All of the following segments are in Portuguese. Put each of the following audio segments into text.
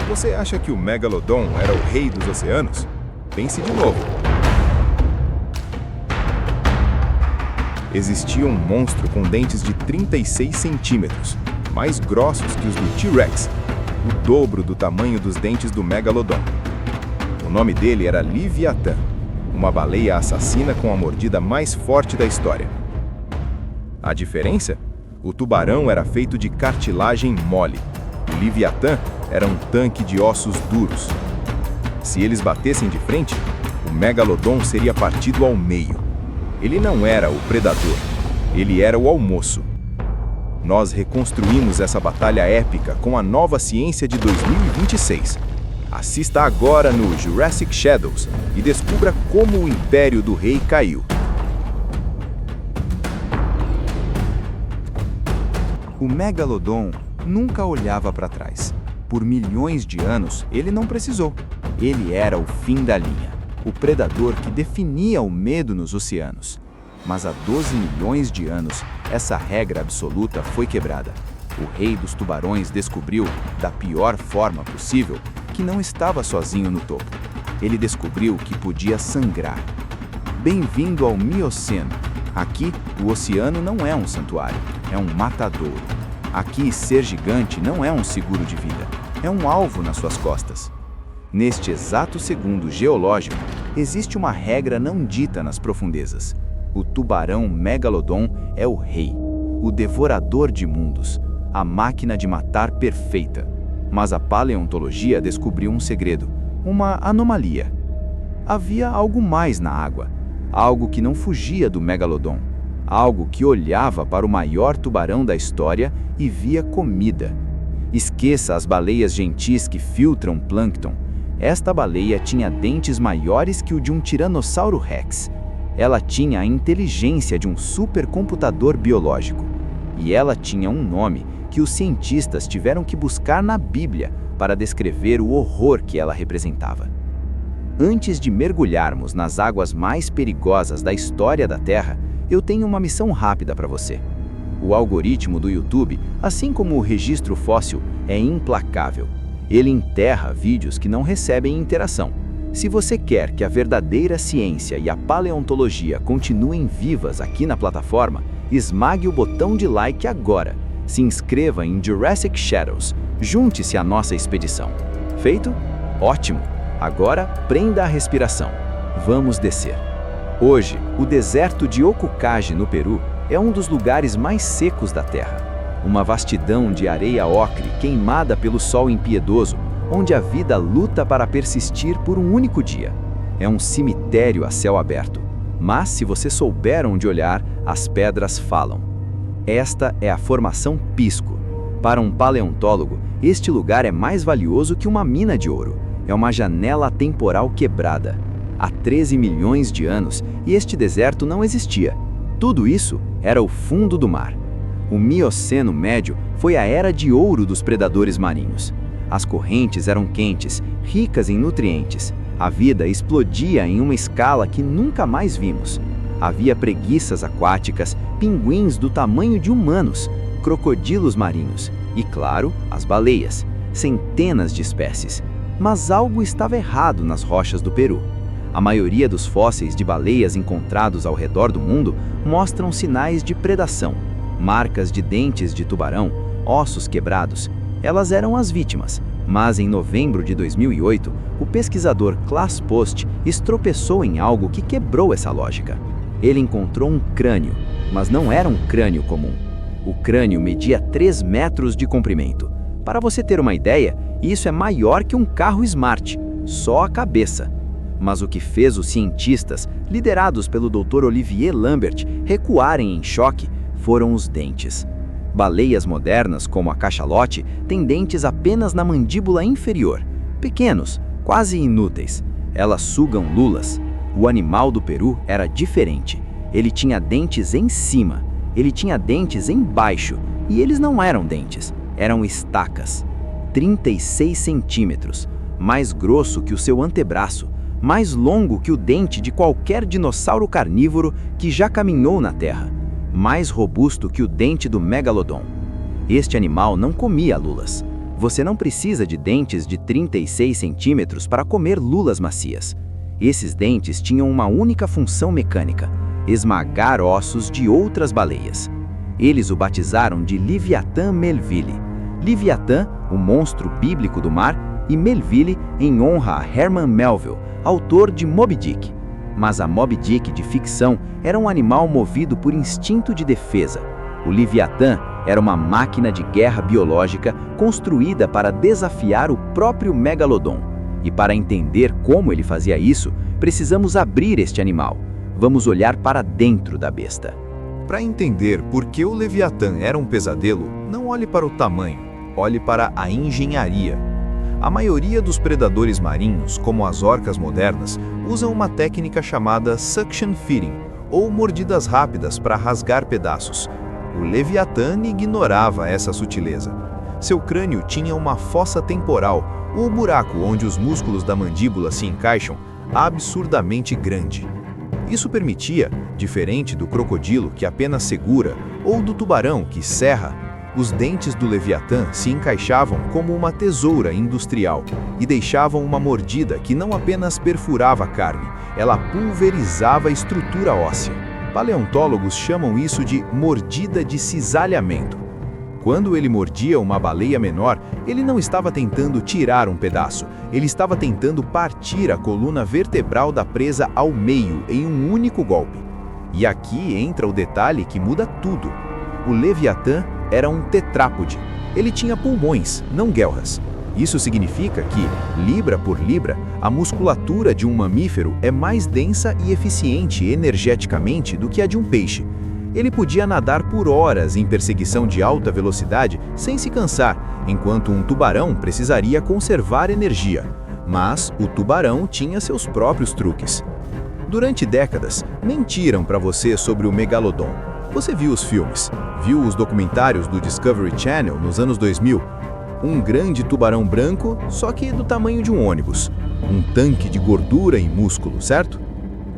Você acha que o Megalodon era o rei dos oceanos? Pense de novo. Existia um monstro com dentes de 36 centímetros, mais grossos que os do T-Rex, o dobro do tamanho dos dentes do Megalodon. O nome dele era Leviatã, uma baleia assassina com a mordida mais forte da história. A diferença? O tubarão era feito de cartilagem mole. O Leviatã era um tanque de ossos duros. Se eles batessem de frente, o Megalodon seria partido ao meio. Ele não era o predador, ele era o almoço. Nós reconstruímos essa batalha épica com a nova ciência de 2026. Assista agora no Jurassic Shadows e descubra como o Império do Rei caiu. O Megalodon nunca olhava para trás. Por milhões de anos, ele não precisou. Ele era o fim da linha, o predador que definia o medo nos oceanos. Mas há 12 milhões de anos, essa regra absoluta foi quebrada. O rei dos tubarões descobriu, da pior forma possível, que não estava sozinho no topo. Ele descobriu que podia sangrar. Bem-vindo ao Mioceno. Aqui, o oceano não é um santuário, é um matadouro. Aqui, ser gigante não é um seguro de vida, é um alvo nas suas costas. Neste exato segundo geológico, existe uma regra não dita nas profundezas. O tubarão Megalodon é o rei, o devorador de mundos, a máquina de matar perfeita. Mas a paleontologia descobriu um segredo, uma anomalia. Havia algo mais na água, algo que não fugia do Megalodon, algo que olhava para o maior tubarão da história e via comida. Esqueça as baleias gentis que filtram plâncton. Esta baleia tinha dentes maiores que o de um Tiranossauro Rex. Ela tinha a inteligência de um supercomputador biológico. E ela tinha um nome que os cientistas tiveram que buscar na Bíblia para descrever o horror que ela representava. Antes de mergulharmos nas águas mais perigosas da história da Terra, eu tenho uma missão rápida para você. O algoritmo do YouTube, assim como o registro fóssil, é implacável. Ele enterra vídeos que não recebem interação. Se você quer que a verdadeira ciência e a paleontologia continuem vivas aqui na plataforma, esmague o botão de like agora. Se inscreva em Jurassic Shadows. Junte-se à nossa expedição. Feito? Ótimo! Agora, prenda a respiração. Vamos descer. Hoje, o deserto de Ocukage, no Peru, é um dos lugares mais secos da Terra. Uma vastidão de areia ocre queimada pelo sol impiedoso, onde a vida luta para persistir por um único dia. É um cemitério a céu aberto. Mas, se você souber onde olhar, as pedras falam. Esta é a formação Pisco. Para um paleontólogo, este lugar é mais valioso que uma mina de ouro. É uma janela temporal quebrada. Há 13 milhões de anos, e este deserto não existia. Tudo isso era o fundo do mar. O Mioceno Médio foi a era de ouro dos predadores marinhos. As correntes eram quentes, ricas em nutrientes. A vida explodia em uma escala que nunca mais vimos. Havia preguiças aquáticas, pinguins do tamanho de humanos, crocodilos marinhos e, claro, as baleias. Centenas de espécies. Mas algo estava errado nas rochas do Peru. A maioria dos fósseis de baleias encontrados ao redor do mundo mostram sinais de predação, marcas de dentes de tubarão, ossos quebrados. Elas eram as vítimas, mas em novembro de 2008, o pesquisador Klaas Post estropeçou em algo que quebrou essa lógica. Ele encontrou um crânio, mas não era um crânio comum. O crânio media 3 metros de comprimento. Para você ter uma ideia, isso é maior que um carro Smart, só a cabeça. Mas o que fez os cientistas, liderados pelo Dr. Olivier Lambert, recuarem em choque foram os dentes. Baleias modernas, como a cachalote, têm dentes apenas na mandíbula inferior, pequenos, quase inúteis. Elas sugam lulas. O animal do Peru era diferente. Ele tinha dentes em cima, ele tinha dentes embaixo, e eles não eram dentes, eram estacas. 36 centímetros, mais grosso que o seu antebraço, mais longo que o dente de qualquer dinossauro carnívoro que já caminhou na Terra, mais robusto que o dente do Megalodon. Este animal não comia lulas. Você não precisa de dentes de 36 centímetros para comer lulas macias. Esses dentes tinham uma única função mecânica: esmagar ossos de outras baleias. Eles o batizaram de Leviatã Melville. Leviatã, o monstro bíblico do mar, e Melville em honra a Herman Melville, autor de Moby Dick. Mas a Moby Dick de ficção era um animal movido por instinto de defesa. O Leviatã era uma máquina de guerra biológica construída para desafiar o próprio Megalodon. E para entender como ele fazia isso, precisamos abrir este animal. Vamos olhar para dentro da besta. Para entender por que o Leviatã era um pesadelo, não olhe para o tamanho, olhe para a engenharia. A maioria dos predadores marinhos, como as orcas modernas, usam uma técnica chamada suction feeding, ou mordidas rápidas para rasgar pedaços. O Leviatã ignorava essa sutileza. Seu crânio tinha uma fossa temporal, o buraco onde os músculos da mandíbula se encaixam, absurdamente grande. Isso permitia, diferente do crocodilo que apenas segura ou do tubarão que serra, os dentes do Leviatã se encaixavam como uma tesoura industrial e deixavam uma mordida que não apenas perfurava a carne, ela pulverizava a estrutura óssea. Paleontólogos chamam isso de mordida de cisalhamento. Quando ele mordia uma baleia menor, ele não estava tentando tirar um pedaço, ele estava tentando partir a coluna vertebral da presa ao meio em um único golpe. E aqui entra o detalhe que muda tudo. O Leviatã era um tetrápode. Ele tinha pulmões, não guelras. Isso significa que, libra por libra, a musculatura de um mamífero é mais densa e eficiente energeticamente do que a de um peixe. Ele podia nadar por horas em perseguição de alta velocidade sem se cansar, enquanto um tubarão precisaria conservar energia. Mas o tubarão tinha seus próprios truques. Durante décadas, mentiram para você sobre o Megalodon. Você viu os filmes, viu os documentários do Discovery Channel nos anos 2000? Um grande tubarão branco, só que do tamanho de um ônibus. Um tanque de gordura e músculo, certo?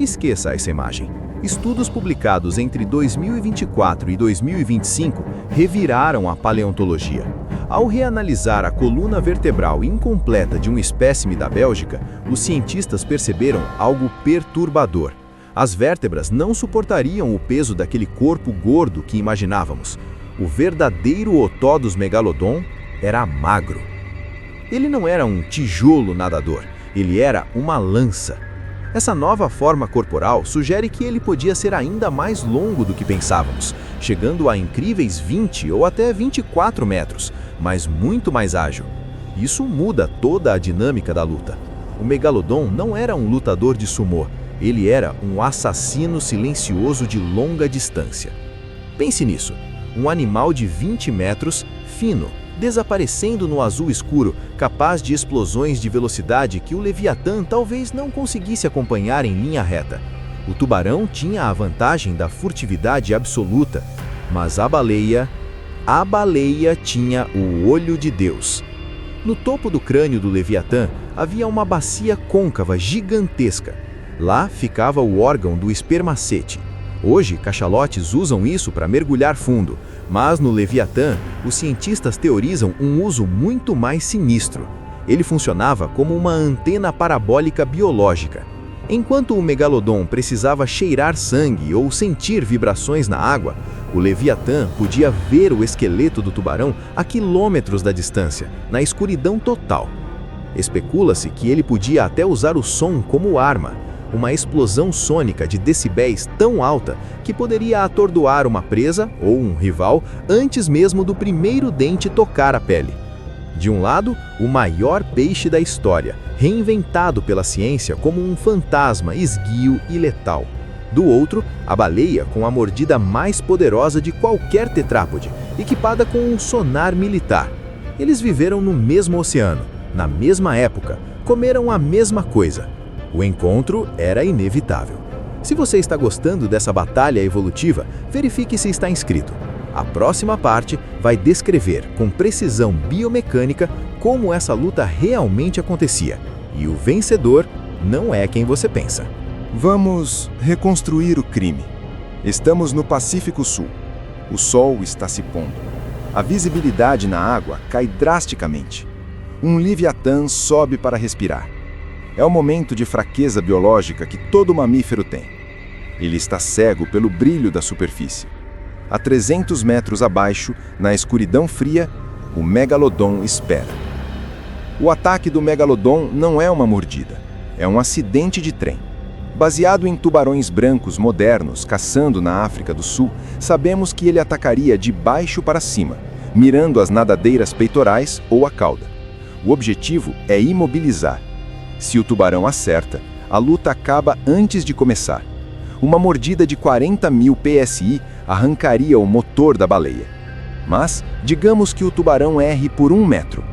Esqueça essa imagem. Estudos publicados entre 2024 e 2025 reviraram a paleontologia. Ao reanalisar a coluna vertebral incompleta de um espécime da Bélgica, os cientistas perceberam algo perturbador. As vértebras não suportariam o peso daquele corpo gordo que imaginávamos. O verdadeiro otó dos Megalodon era magro. Ele não era um tijolo nadador, ele era uma lança. Essa nova forma corporal sugere que ele podia ser ainda mais longo do que pensávamos, chegando a incríveis 20 ou até 24 metros, mas muito mais ágil. Isso muda toda a dinâmica da luta. O Megalodon não era um lutador de sumô, ele era um assassino silencioso de longa distância. Pense nisso, um animal de 20 metros, fino, desaparecendo no azul escuro, capaz de explosões de velocidade que o Leviatã talvez não conseguisse acompanhar em linha reta. O tubarão tinha a vantagem da furtividade absoluta, mas a baleia tinha o olho de Deus. No topo do crânio do Leviatã havia uma bacia côncava gigantesca. Lá ficava o órgão do espermacete. Hoje, cachalotes usam isso para mergulhar fundo, mas no Leviatã, os cientistas teorizam um uso muito mais sinistro. Ele funcionava como uma antena parabólica biológica. Enquanto o Megalodon precisava cheirar sangue ou sentir vibrações na água, o Leviatã podia ver o esqueleto do tubarão a quilômetros da distância, na escuridão total. Especula-se que ele podia até usar o som como arma. Uma explosão sônica de decibéis tão alta que poderia atordoar uma presa ou um rival antes mesmo do primeiro dente tocar a pele. De um lado, o maior peixe da história, reinventado pela ciência como um fantasma esguio e letal. Do outro, a baleia com a mordida mais poderosa de qualquer tetrápode, equipada com um sonar militar. Eles viveram no mesmo oceano, na mesma época, comeram a mesma coisa. O encontro era inevitável. Se você está gostando dessa batalha evolutiva, verifique se está inscrito. A próxima parte vai descrever com precisão biomecânica como essa luta realmente acontecia. E o vencedor não é quem você pensa. Vamos reconstruir o crime. Estamos no Pacífico Sul. O sol está se pondo. A visibilidade na água cai drasticamente. Um Leviatã sobe para respirar. É o momento de fraqueza biológica que todo mamífero tem. Ele está cego pelo brilho da superfície. A 300 metros abaixo, na escuridão fria, o Megalodon espera. O ataque do Megalodon não é uma mordida, é um acidente de trem. Baseado em tubarões brancos modernos caçando na África do Sul, sabemos que ele atacaria de baixo para cima, mirando as nadadeiras peitorais ou a cauda. O objetivo é imobilizar. Se o tubarão acerta, a luta acaba antes de começar. Uma mordida de 40.000 PSI arrancaria o motor da baleia. Mas, digamos que o tubarão erre por 1 metro.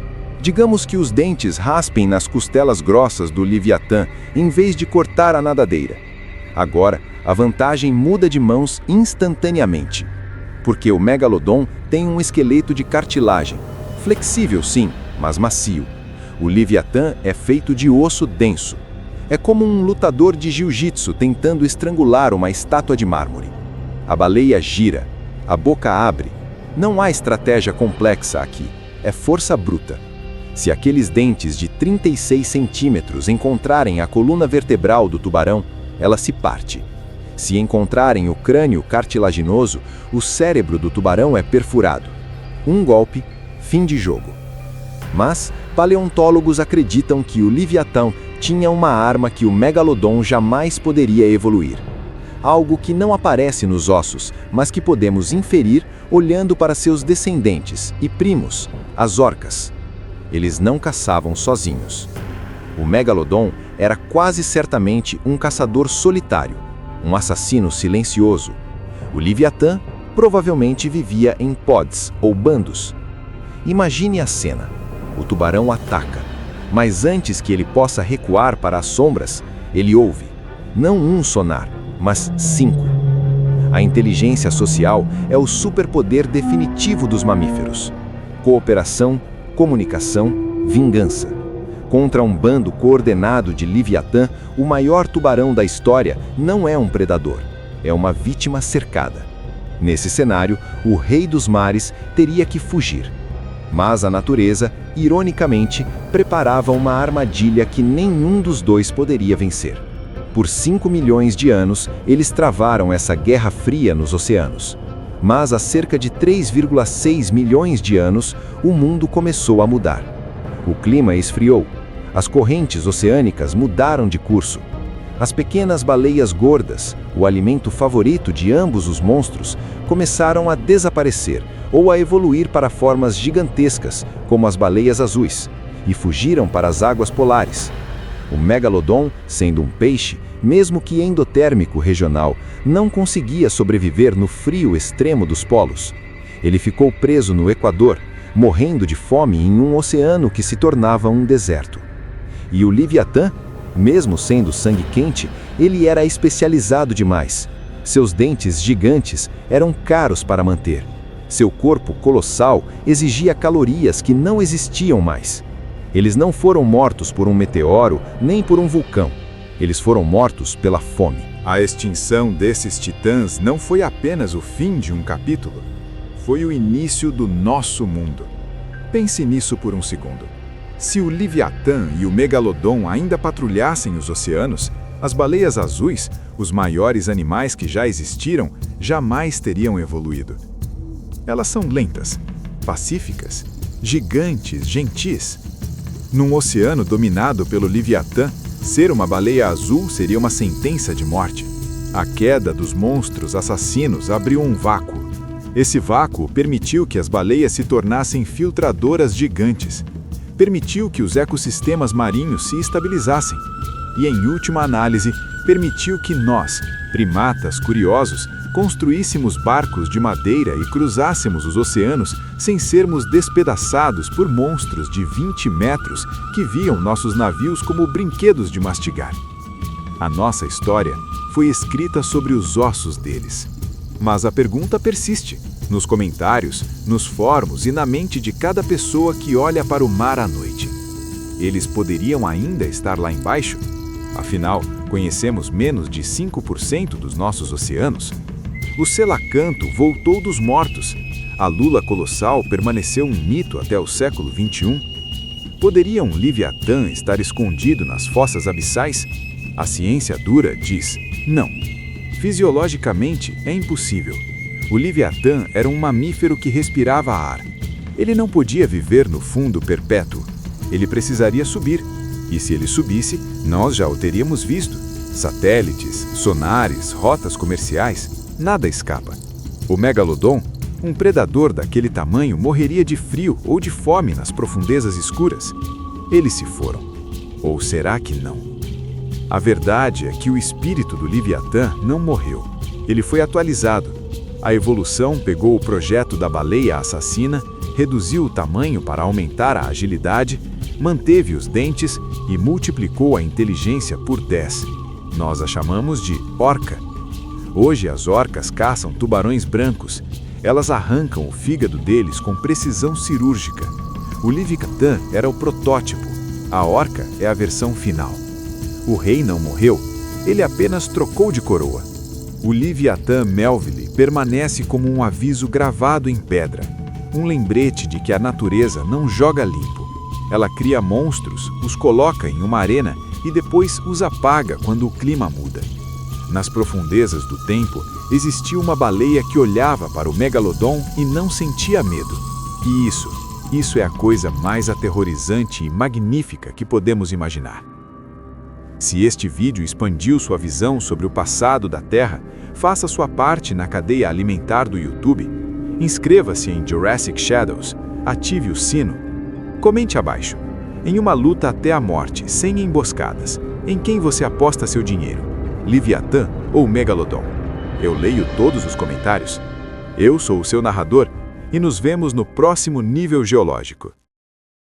Digamos que os dentes raspem nas costelas grossas do Leviatã em vez de cortar a nadadeira. Agora, a vantagem muda de mãos instantaneamente. Porque o Megalodon tem um esqueleto de cartilagem. Flexível sim, mas macio. O Leviatã é feito de osso denso. É como um lutador de jiu-jitsu tentando estrangular uma estátua de mármore. A baleia gira, a boca abre. Não há estratégia complexa aqui, é força bruta. Se aqueles dentes de 36 centímetros encontrarem a coluna vertebral do tubarão, ela se parte. Se encontrarem o crânio cartilaginoso, o cérebro do tubarão é perfurado. Um golpe, fim de jogo. Mas paleontólogos acreditam que o Leviatã tinha uma arma que o Megalodon jamais poderia evoluir. Algo que não aparece nos ossos, mas que podemos inferir olhando para seus descendentes e primos, as orcas. Eles não caçavam sozinhos. O Megalodon era quase certamente um caçador solitário, um assassino silencioso. O Leviatã provavelmente vivia em pods ou bandos. Imagine a cena. O tubarão ataca, mas antes que ele possa recuar para as sombras, ele ouve, não um sonar, mas 5. A inteligência social é o superpoder definitivo dos mamíferos. Cooperação, comunicação, vingança. Contra um bando coordenado de Leviatã, o maior tubarão da história não é um predador, é uma vítima cercada. Nesse cenário, o rei dos mares teria que fugir. Mas a natureza, ironicamente, preparava uma armadilha que nenhum dos dois poderia vencer. Por 5 milhões de anos, eles travaram essa guerra fria nos oceanos. Mas há cerca de 3,6 milhões de anos, o mundo começou a mudar. O clima esfriou. As correntes oceânicas mudaram de curso. As pequenas baleias gordas, o alimento favorito de ambos os monstros, começaram a desaparecer ou a evoluir para formas gigantescas, como as baleias azuis, e fugiram para as águas polares. O Megalodon, sendo um peixe, mesmo que endotérmico regional, não conseguia sobreviver no frio extremo dos polos. Ele ficou preso no Equador, morrendo de fome em um oceano que se tornava um deserto. E o Leviatã, mesmo sendo sangue quente, ele era especializado demais. Seus dentes gigantes eram caros para manter. Seu corpo colossal exigia calorias que não existiam mais. Eles não foram mortos por um meteoro nem por um vulcão. Eles foram mortos pela fome. A extinção desses titãs não foi apenas o fim de um capítulo. Foi o início do nosso mundo. Pense nisso por um segundo. Se o Leviatã e o Megalodon ainda patrulhassem os oceanos, as baleias azuis, os maiores animais que já existiram, jamais teriam evoluído. Elas são lentas, pacíficas, gigantes, gentis. Num oceano dominado pelo Leviatã, ser uma baleia azul seria uma sentença de morte. A queda dos monstros assassinos abriu um vácuo. Esse vácuo permitiu que as baleias se tornassem filtradoras gigantes. Permitiu que os ecossistemas marinhos se estabilizassem. E, em última análise, permitiu que nós, primatas curiosos, construíssemos barcos de madeira e cruzássemos os oceanos sem sermos despedaçados por monstros de 20 metros que viam nossos navios como brinquedos de mastigar. A nossa história foi escrita sobre os ossos deles. Mas a pergunta persiste, nos comentários, nos fóruns e na mente de cada pessoa que olha para o mar à noite. Eles poderiam ainda estar lá embaixo? Afinal, conhecemos menos de 5% dos nossos oceanos. O selacanto voltou dos mortos. a lula colossal permaneceu um mito até o século XXI? Poderia um Leviatã estar escondido nas fossas abissais? A ciência dura diz não. Fisiologicamente, é impossível. O Leviatã era um mamífero que respirava ar. Ele não podia viver no fundo perpétuo. Ele precisaria subir. E se ele subisse, nós já o teríamos visto. Satélites, sonares, rotas comerciais, nada escapa. O Megalodon, um predador daquele tamanho, morreria de frio ou de fome nas profundezas escuras. Eles se foram. Ou será que não? A verdade é que o espírito do Leviatã não morreu. Ele foi atualizado. A evolução pegou o projeto da baleia assassina, reduziu o tamanho para aumentar a agilidade, manteve os dentes e multiplicou a inteligência por 10. Nós a chamamos de orca. Hoje as orcas caçam tubarões brancos. Elas arrancam o fígado deles com precisão cirúrgica. O Leviatã era o protótipo. A orca é a versão final. O rei não morreu, ele apenas trocou de coroa. O Leviatã Melville permanece como um aviso gravado em pedra, um lembrete de que a natureza não joga limpo. Ela cria monstros, os coloca em uma arena e depois os apaga quando o clima muda. Nas profundezas do tempo, existia uma baleia que olhava para o Megalodon e não sentia medo. E isso é a coisa mais aterrorizante e magnífica que podemos imaginar. Se este vídeo expandiu sua visão sobre o passado da Terra, faça sua parte na cadeia alimentar do YouTube. Inscreva-se em Jurassic Shadows, ative o sino. Comente abaixo. Em uma luta até a morte, sem emboscadas, em quem você aposta seu dinheiro? Leviatã ou Megalodon? Eu leio todos os comentários. Eu sou o seu narrador e nos vemos no próximo nível geológico.